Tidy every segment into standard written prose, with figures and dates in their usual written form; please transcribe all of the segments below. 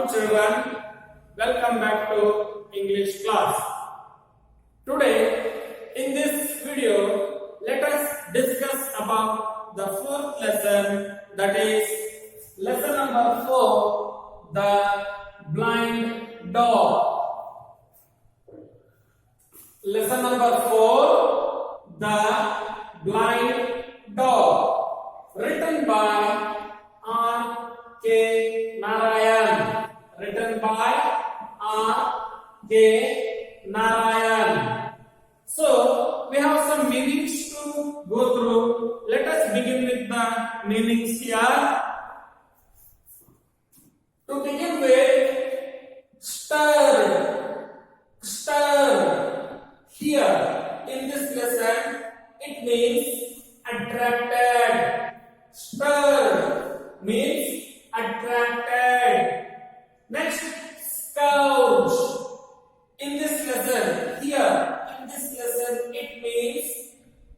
children, welcome back to English class. Today in this video let us discuss about the fourth lesson, that is lesson number 4, the blind dog. Lesson number 4, the blind dog, written by R.K. Narayan. Written by R.K. Narayan. So we have some meanings to go through. Let us begin with the meanings here. To begin with, stir. Stir. Here in this lesson, it means attracted. Stir means attracted. Next, scourge. In this lesson, here in this lesson, it means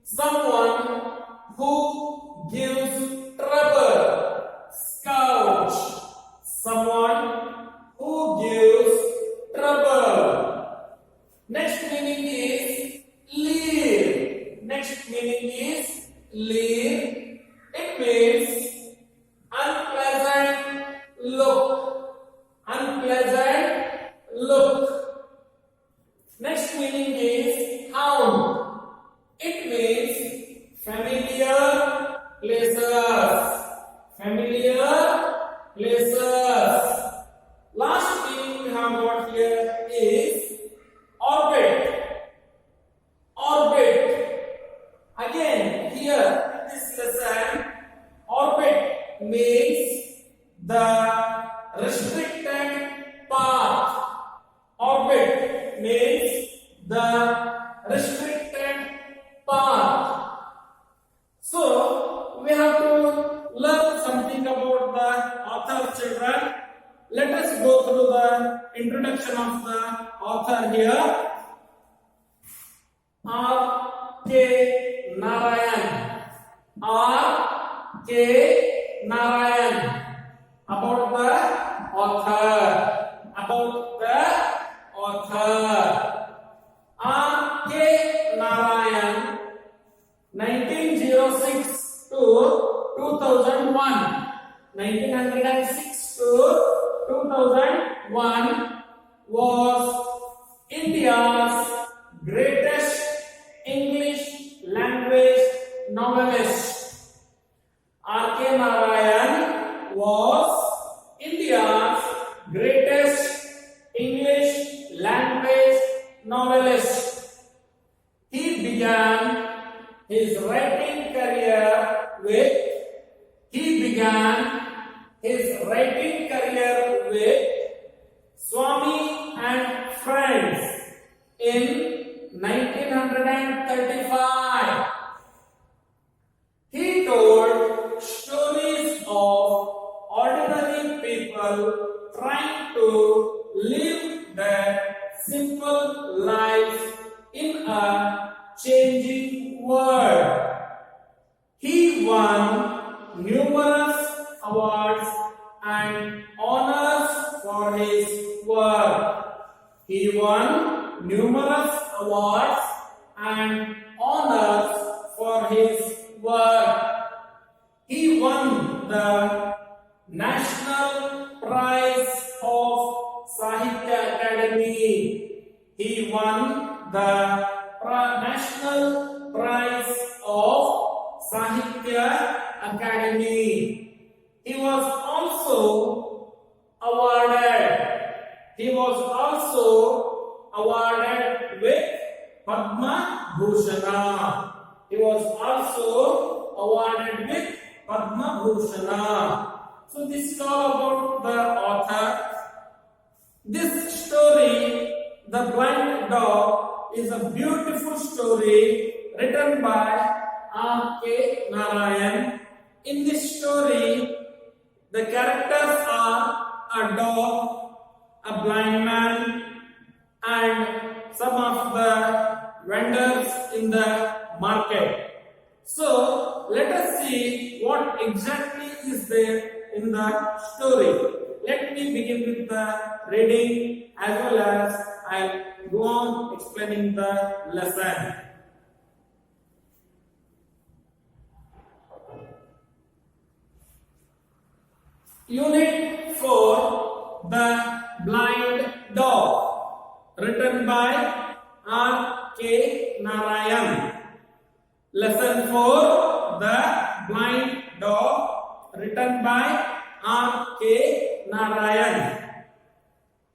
someone who gives trouble. Scourge. Someone who gives trouble. Next meaning is leer. Next meaning is leer. It means unpleasant look. Unpleasant look. Next meaning is hound. It means familiar places. Familiar places. Last meaning we have got here is orbit. Orbit. Again, here in this lesson, orbit means the restricted path. Orbit means the restricted path. So we have to learn something about the author, children. Let us go through the introduction of the author here. R.K. Narayan. R.K. Narayan. About the author. About the author. R.K. Narayan, 1906 to 2001. 1906 to 2001 was India's greatest English language novelist. R.K. Narayan was India's greatest English language novelist. He began his writing career with Swami and Friends in 1935. He told stories of ordinary people trying to live their simple lives in a changing world. He won numerous awards and honors for his work. He won numerous awards and honors for his work. He won the National Prize of Sahitya Academy. He won the National Prize of Sahitya Academy. He was also awarded with Padma Bhushana. He was also awarded with Padma Bhushana. So this is all about the author. This story, The Blind Dog, is a beautiful story written by R.K. Narayan. In this story, the characters are a dog, a blind man, and some of the vendors in the market. So let us see what exactly is there in the story. let me begin with the reading as well as I'll go on explaining the lesson. Unit 4, The Blind Dog, written by R.K. Narayan. Lesson 4, The Blind Dog, written by R.K. Narayan.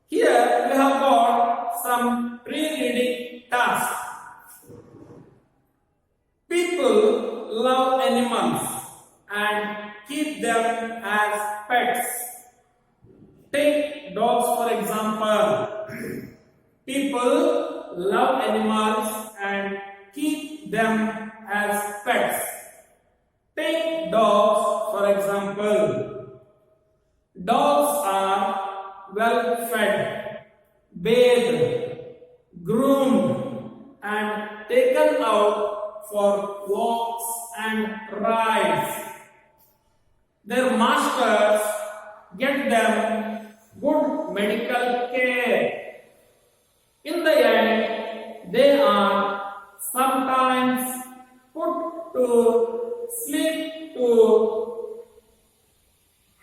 Here we have got some pre-reading tasks. People love animals and keep them as pets. Take dogs for example. People love animals and keep them as pets. Take dogs for example. Dogs are well fed, bathed, groomed, and taken out for walks and rides. Their masters get them good medical care. In the end, they are sometimes put to sleep to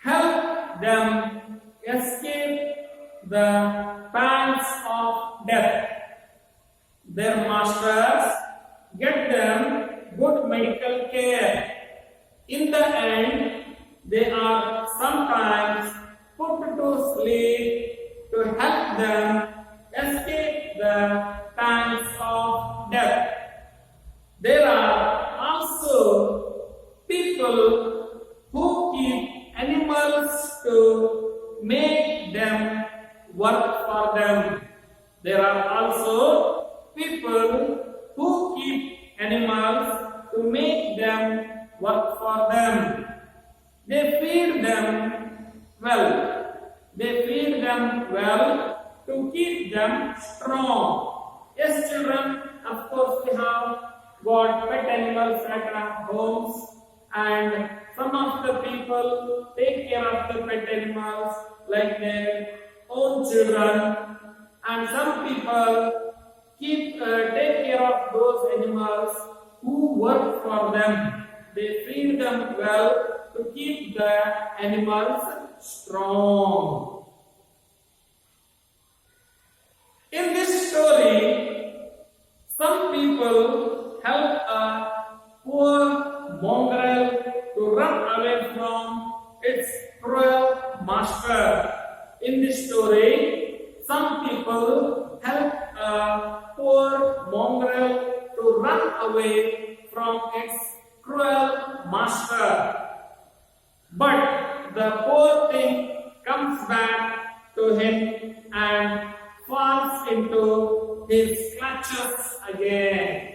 help them escape the pangs of death. Their masters get them good medical care. In the end, they are sometimes put to sleep to help them escape the pangs of death. There are also people who keep animals to make them work for them. There are also people who keep animals to make them work for them. They feed them well. They feed them well to keep them strong. Yes, children, of course we have got pet animals at our homes, and some of the people take care of the pet animals like their own children, and some people take care of those animals who work for them. They feed them well to keep the animals strong. In this story, some people help a poor mongrel to run away from its cruel master. In this story, some people help a poor mongrel to run away from its cruel master. But the poor thing comes back to him and falls into his clutches again.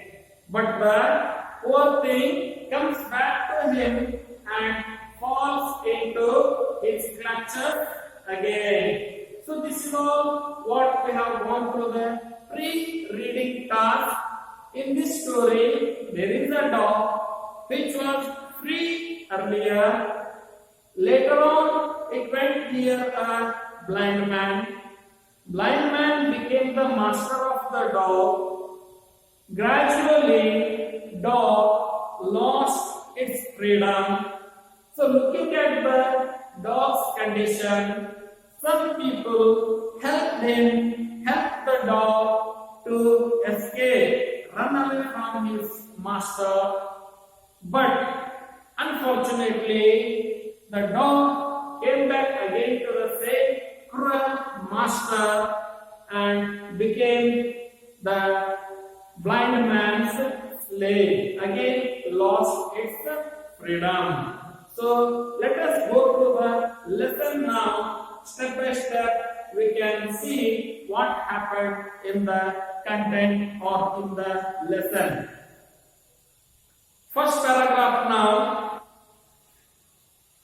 But the poor thing comes back to him and falls into his clutches again. So this is all what we have gone through the pre-reading task. In this story, there is a dog which was free earlier. Later on, it went near a blind man. Blind man became the master of the dog. Gradually, dog lost its freedom. So looking at the dog's condition, some people helped the dog to escape, run away from his master. But unfortunately, the dog came back again to the same cruel master and became the blind man's slave. Again lost its freedom. So let us go through the lesson now. Step by step we can see what happened in the content or in the lesson. First paragraph now.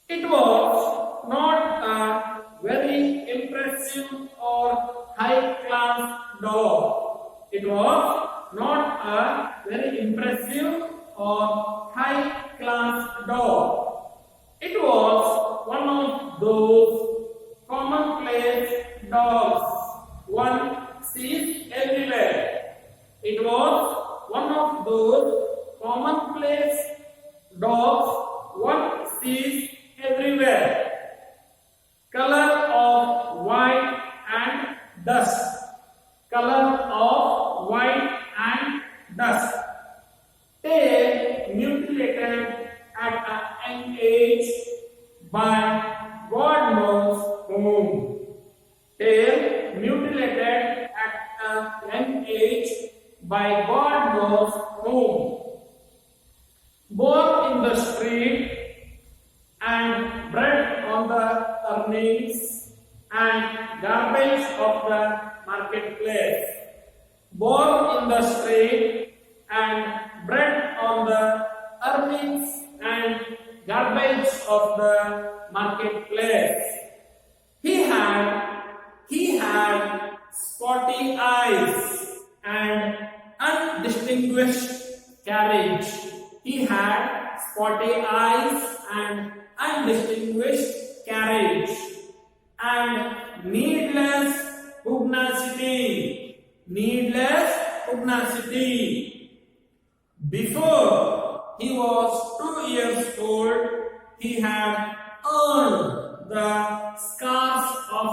It was not a very impressive or high-class dog. It was not a very impressive or high-class dog. It was one of those is everywhere. Color of white and dust. Color of white and dust. Tail mutilated at a young age by God knows whom. Tail mutilated at a young age by God knows whom. Born in the street and bred on the earnings and garbage of the marketplace. Born in the street and bred on the earnings and garbage of the marketplace. He had spotty eyes and undistinguished carriage. He had spotty eyes and undistinguished carriage and needless pugnacity. Needless pugnacity. Before he was 2 years old, he had earned the scars of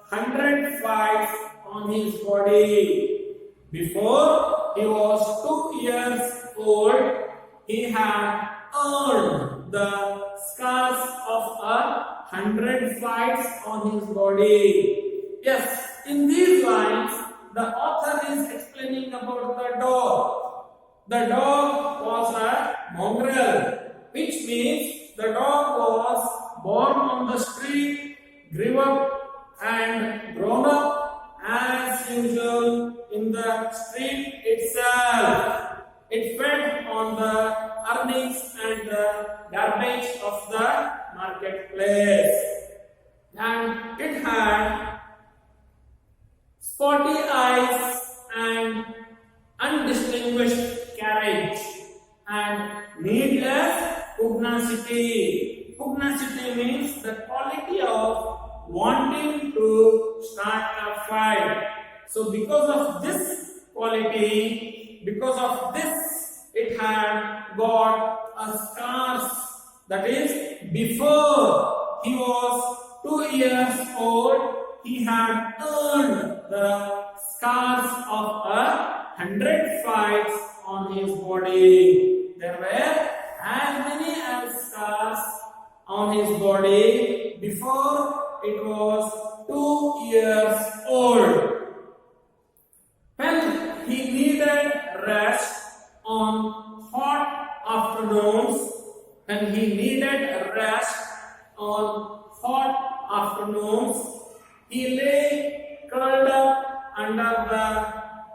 100 fights on his body. Before he was 2 years old, he had earned the scars of 100 fights on his body. Yes, in these lines, the author is explaining about the dog. The dog was a mongrel, which means the dog was born on the street, grew up and grown up as usual in the street itself. It fed on the earnings and the garbage of the marketplace. And it had spotty eyes and undistinguished carriage and needless pugnacity. Pugnacity means the quality of wanting to start a fight. So because of this quality, because of this, it had got a scars. That is, before he was 2 years old, he had earned the scars of 100 fights on his body. There were as many as scars on his body before it was 2 years old. When he needed rest on hot afternoons, he lay curled up under the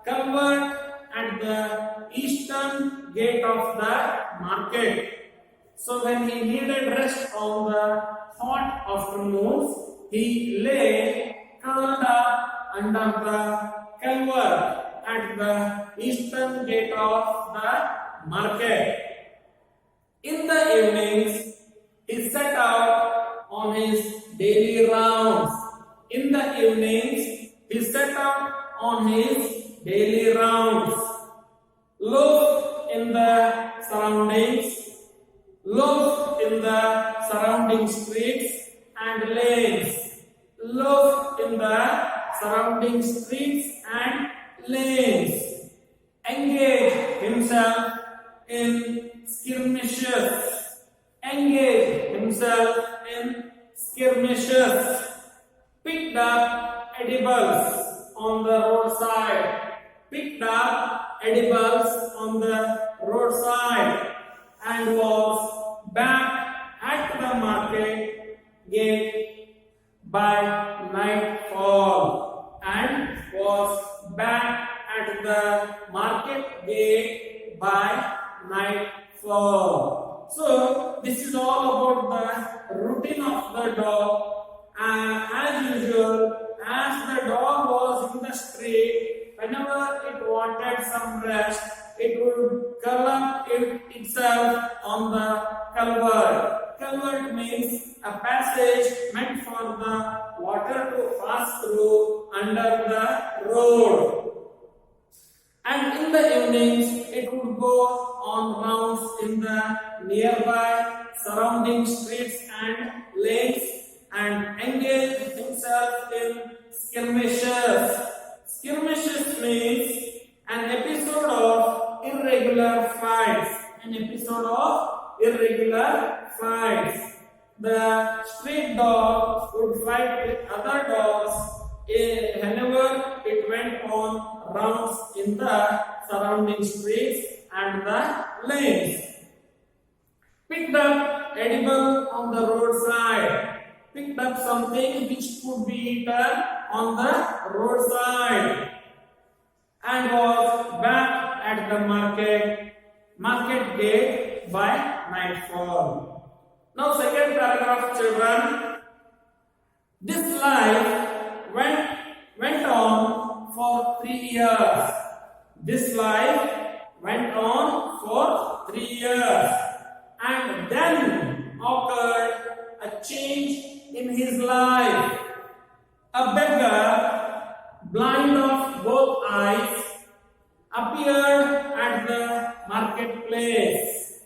culvert at the eastern gate of the market. So when he needed rest on the hot afternoons, he lay curled up under the culvert at the eastern gate of the market. In the evenings, he set out on his daily rounds. In the evenings, he set out on his daily rounds. Loaf in the surrounding streets and lanes. Loaf in the surrounding streets and lanes. Engage himself in skirmishes. Picked up edibles on the roadside. And was back at the market gate by nightfall. So this is all about the routine of the dog. As usual, as the dog was in the street, whenever it wanted some rest, it would curl up itself on the culvert. Culvert means a passage meant for the water to pass through under the road. And in the evenings, it would go on rounds in the nearby surrounding streets and lanes and engage himself in skirmishes. Skirmishes means an episode of irregular fights. An episode of irregular fights. The street dog would fight with other dogs whenever it went on rounds in the surrounding streets and the lanes. Picked up edible on the roadside. Picked up something which could be eaten on the roadside and was back at the market gate by nightfall. Now second paragraph, children. This life went on for 3 years. This life went on for 3 years. And then occurred a change in his life. A beggar, blind of both eyes, appeared at the marketplace.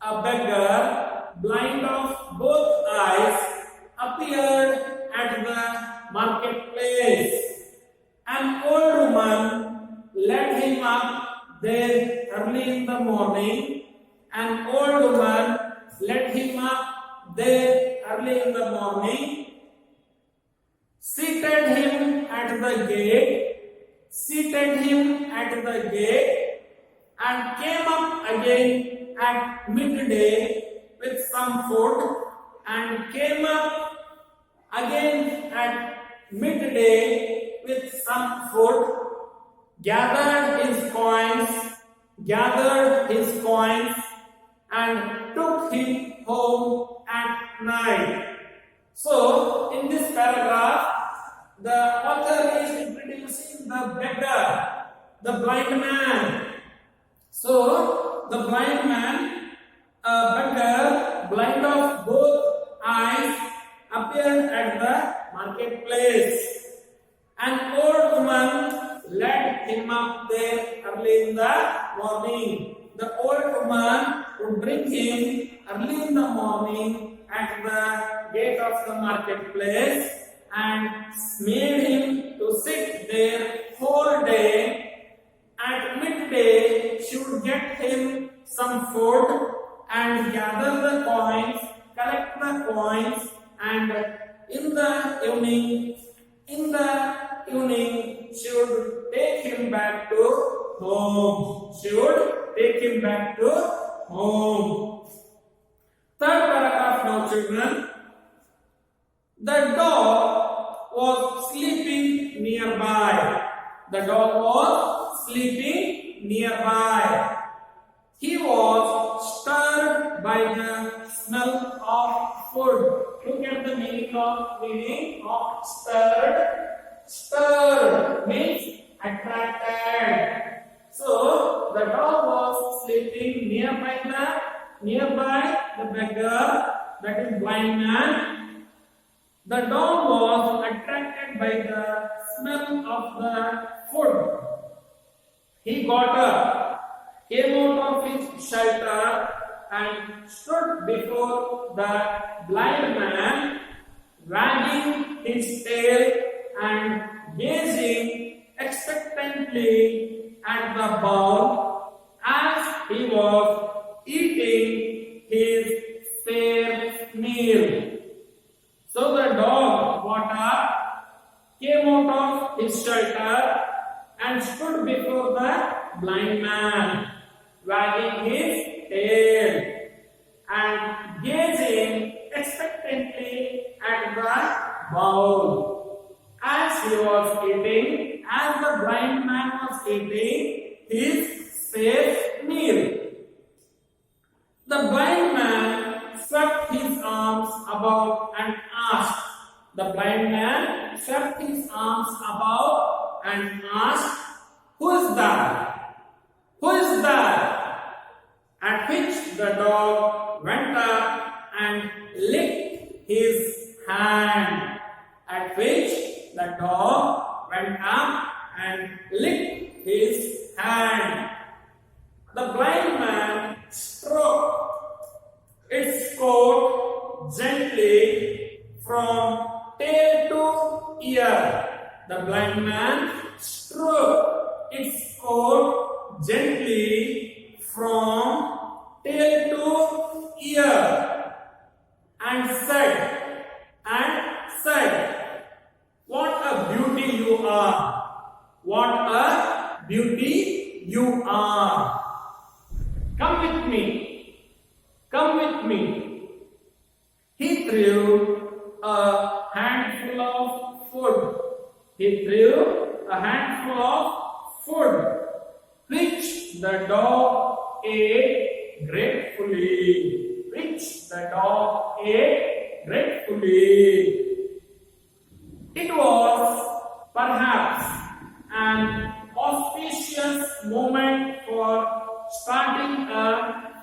A beggar, blind of both eyes, appeared at the marketplace. An old woman led him up there early in the morning. An old woman led him up there early in the morning, seated him at the gate, and came up again at midday with some food, and came up again at midday with some food, gathered his coins, and took him home at night. So, in this paragraph, the author is introducing the beggar, the blind man. So, the blind man, a beggar, blind of both eyes, appeared at the marketplace. An old woman led him up there early in the morning. The old woman would bring him early in the morning at the gate of the marketplace and made him to sit there whole day. At midday, she would get him some food and gather the coins, collect the coins, and in the evening, she would take him back to home. Third paragraph now, children. The dog was sleeping nearby. He was stirred by the smell of food. Look at the meaning of stirred. Stirred means attracted. So the dog was sleeping nearby the beggar, that is blind man. The dog was attracted by the smell of the food. He got up, came out of his shelter, and stood before the blind man, wagging his tail and gazing expectantly at the bowl as he was eating his fair meal. So the dog got up, came out of his shelter, and stood before the blind man, wagging his tail and gazing expectantly at the bowl as he was eating, as the blind man was eating his fair meal. The blind man swept his arms about and asked. Who is that? Who is that? At which the dog went up and licked his hand. hand. The blind man stroked its coat gently from tail to ear. The blind man stroked its coat gently from tail to ear and said, "What a beauty you are! What a beauty you are! Come with me! Come with me!" He threw a handful of food. He threw a handful of food, which the dog ate gratefully. Which the dog ate gratefully. It was perhaps an auspicious moment for starting a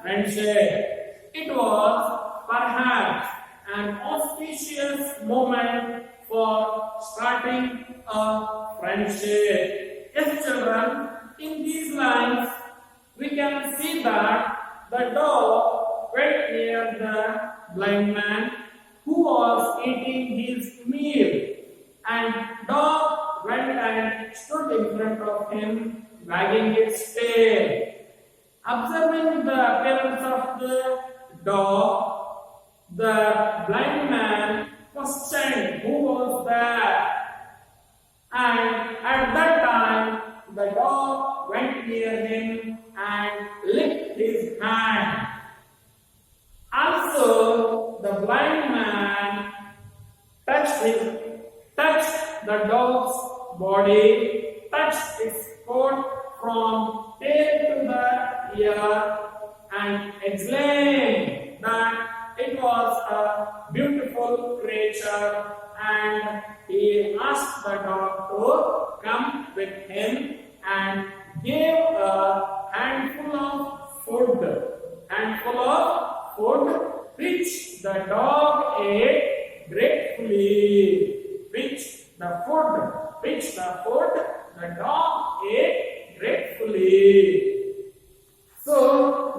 friendship. It was perhaps an auspicious moment for starting a friendship. Yes, children, in these lines, we can see that the dog went near the blind man who was eating his meal, and dog went and stood in front of him, wagging its tail. Observing the appearance of the dog, the blind man questioned who was there, and at that time the dog went near him and licked his hand. Also, the blind man touched the dog's body, touched its coat from tail to the ear, and exclaimed that it was a beautiful creature, and he asked the dog to come with him and gave a handful of food, which the dog ate gratefully. Which the dog ate gratefully. So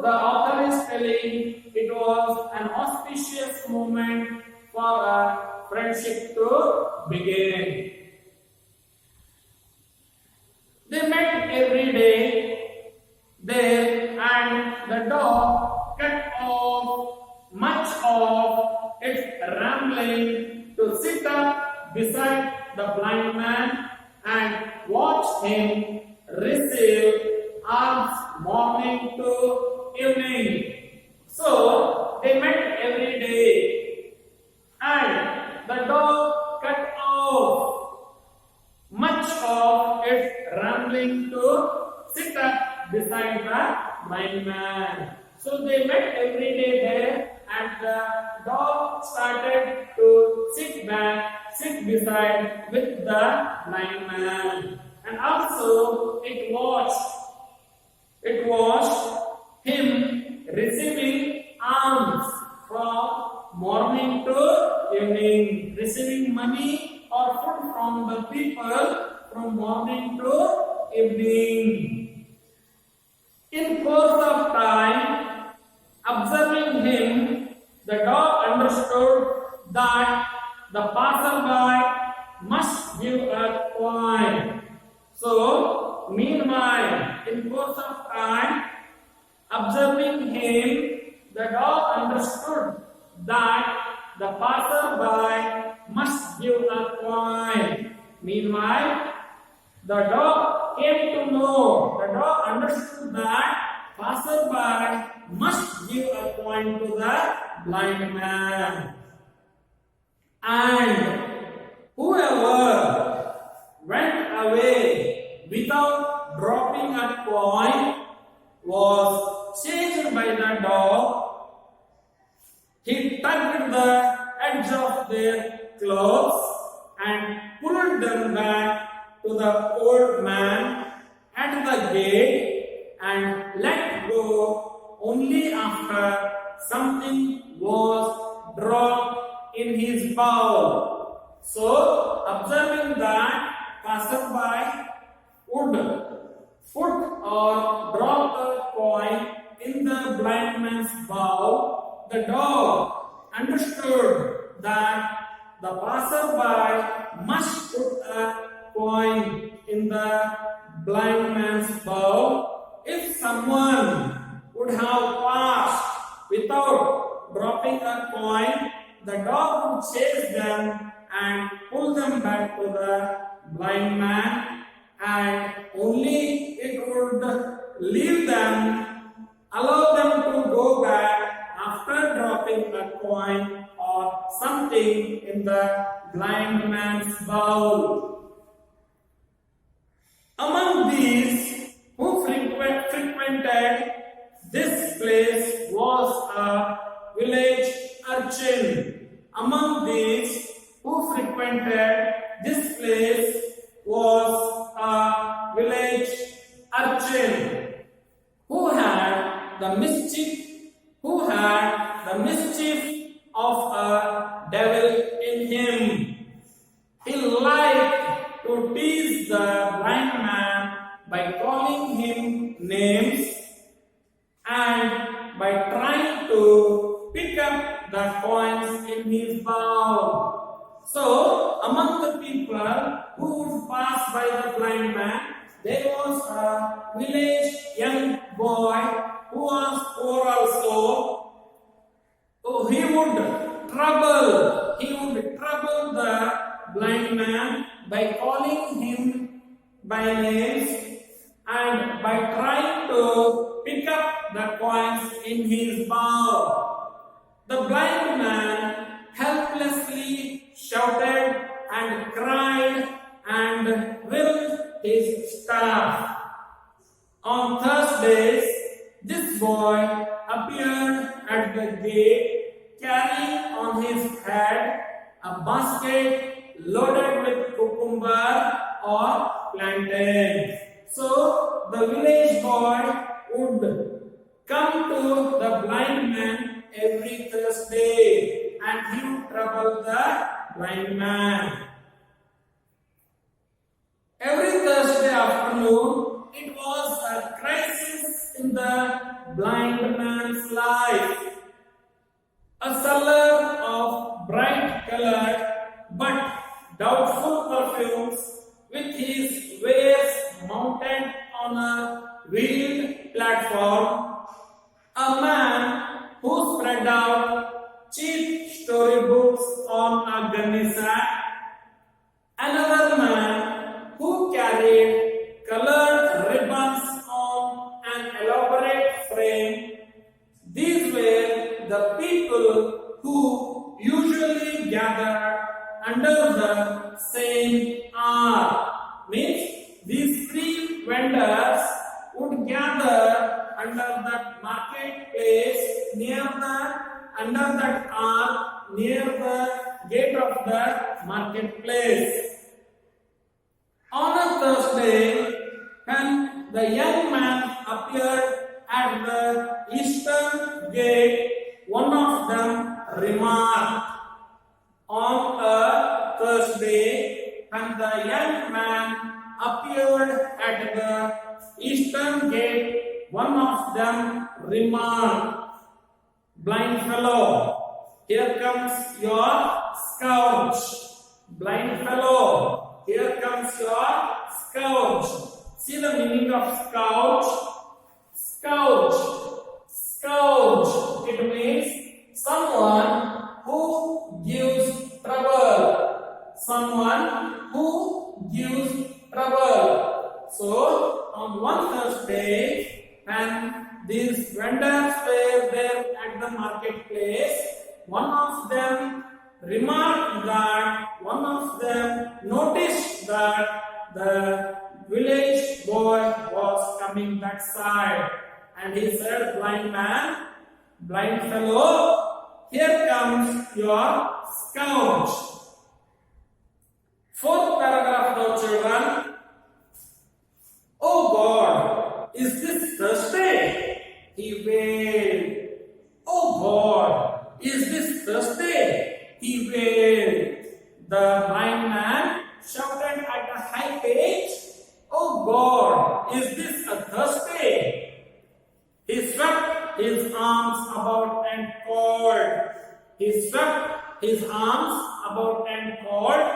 the author is telling it was an auspicious moment for a friendship to begin. They met every day there, and the dog cut off much of its rambling to sit up beside the blind man and watch him receive alms morning to evening. So they met every day, and the dog cut off much of its rambling to sit up beside the blind man. So they met every day there, and the dog started to sit beside with the blind man, and also it watched him receiving alms from morning to evening, receiving money or food from the people from morning to evening. In course of time, observing him, the dog understood that the passerby must give a coin. So, meanwhile, in course of time, observing him, the dog understood that the passerby must give a coin. Meanwhile, the dog came to know, the dog understood that passerby must give a coin to the blind man. And whoever went away without dropping a coin was chased by the dog. He tugged the edge of their clothes and pulled them back to the old man at the gate and let go only after something was dropped in his bowl. So, observing that passerby would put or drop a coin in the blind man's bowl, the dog understood that the passerby must put a coin in the blind man's bowl. If someone would have passed without dropping a coin, the dog would chase them and pull them back to the blind man, and only it would leave them, allow them to go back after dropping a coin or something in the blind man's bowl. Among these who frequented this place was a village urchin. Among these who frequented this place was a village urchin who had the mischief of a devil in him. He liked to tease the blind man by calling him names and by trying to pick up the coins in his bowl. So, among the people who would pass by the blind man, there was a village young boy who was poor also. So he would trouble the blind man by calling him by names and by trying to pick up the coins in his bowl. The blind man helplessly shouted and cried and whirled his staff. On Thursdays, this boy appeared at the gate carrying on his head a basket loaded with cucumber or plantains. So the village boy would come to the blind man every Thursday and he would trouble the blind man. Every Thursday afternoon, it was a crisis in the blind man's life. A seller of bright colored but doubtful perfumes with his wares mounted on a wheeled platform, a man who spread out cheap storybooks on a gunny sack, another man who carried colored ribbons on an elaborate frame. These were the people who usually gathered under the same arch. Means these three vendors would gather under that marketplace under that arch near the gate of the marketplace. On a Thursday, when the young man appeared at the eastern gate, one of them remarked. On a Thursday, when the young man appeared at the eastern gate, one of them remarked, "Blind fellow, here comes your scourge. Blind fellow, here comes your scourge." See the meaning of scourge? Scourge. Scourge. It means someone who gives trouble. Someone who gives trouble. So, on one Thursday, when these vendors were there at the marketplace, one of them remarked that, one of them noticed that the village boy was coming that side, and he said, "Blind man, blind fellow, here comes your scourge." Fourth paragraph now, children. "Oh God, is this Thursday?" he wailed. "Oh God, is this Thursday?" he wailed. The blind man shouted at a high pitch, "Oh God, is this a Thursday?" he swept his arms about and called,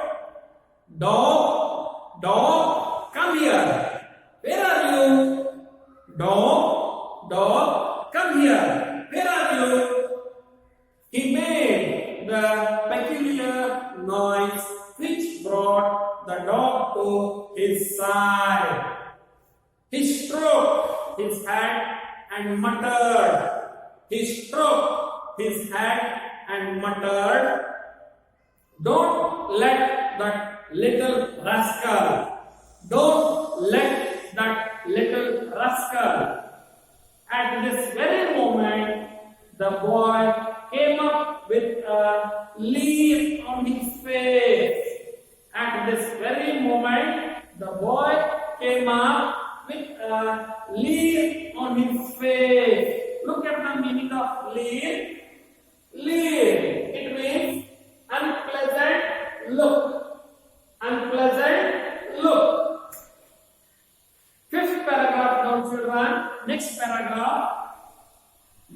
"Dog, dog, come here. Where are you? Dog, dog, come here. Where are you?" He made the peculiar noise which brought the dog to his side. He stroked his head and muttered. He stroked his head and muttered, "Don't let that little rascal. Don't let that little rascal." At this very moment, the boy came up with a leer on his face. At this very moment, the boy came up with a leer on his face. Look at the meaning of leer. Leer, it means unpleasant look. Unpleasant look. Fifth paragraph now, children. Next paragraph.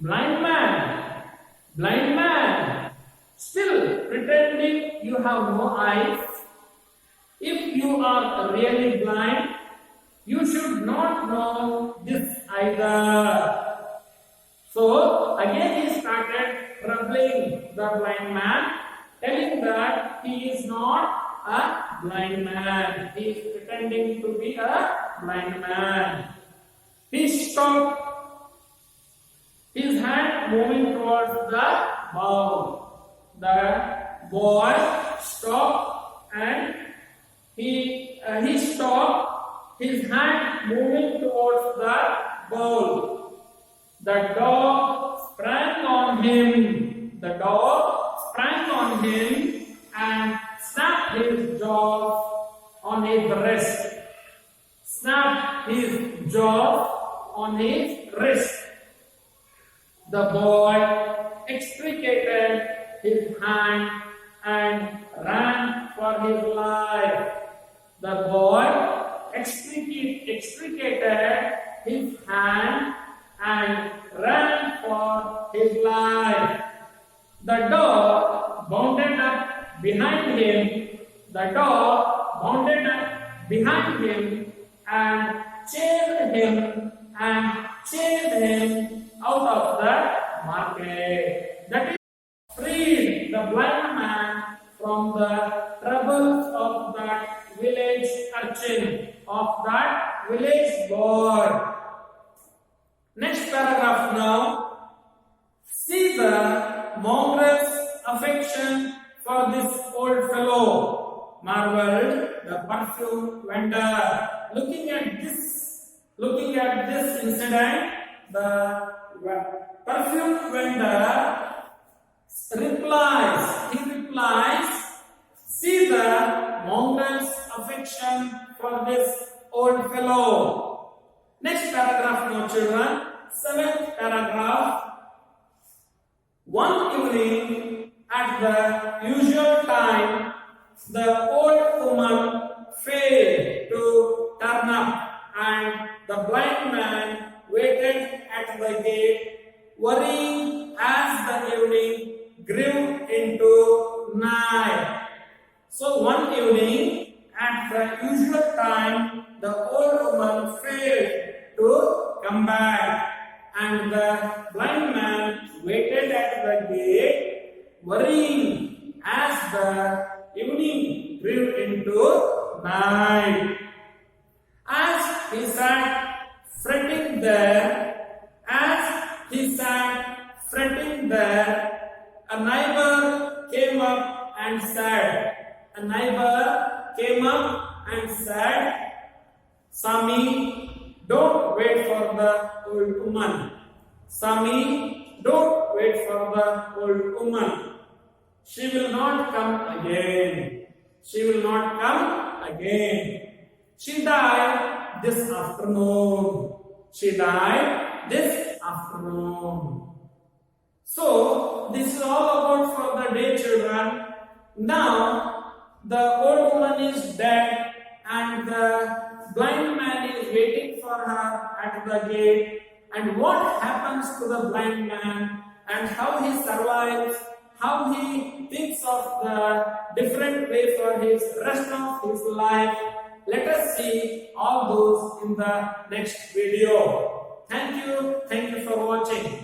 Blind man. Blind man. Still pretending you have no eyes. If you are really blind, you should not know this either. So again he started troubling the blind man, telling that he is not a blind man. He is pretending to be a blind man. He stopped, his hand moving towards the bowl. The boy stopped and he stopped, his hand moving towards the bowl. The dog sprang on him. The dog sprang on him and snapped his jaws on his wrist. Snapped his jaws on his wrist. The boy extricated his hand and ran for his life. The boy extricated his hand and ran for his life. The dog bounded up behind him. The dog bounded up behind him and chased him out of the market. That is, freed the blind man from the troubles of that village urchin, of that village boy. Next paragraph now. See the mongrel's affection for this old fellow, marveled the perfume vendor. Looking at this incident, the perfume vendor replies, "See the mongrel's affection for this old fellow." Next paragraph now, children. Seventh paragraph. One evening at the usual time, the old woman failed to turn up, and the blind man waited at the gate, worrying as the evening grew into night. So one evening at the usual time, the old woman failed to come back, and the blind man waited at the gate, worrying as the evening grew into night. As he sat fretting there, a neighbor came up and said, "Sami, don't wait for the old woman. Sami, don't wait for the old woman. She will not come again. She will not come again. She died this afternoon. She died this afternoon." So, this is all about for the day, children. Now, the old woman is dead and the blind man is waiting for her at the gate. And what happens to the blind man and how he survives, how he thinks of the different way for his rest of his life. Let us see all those in the next video. Thank you for watching.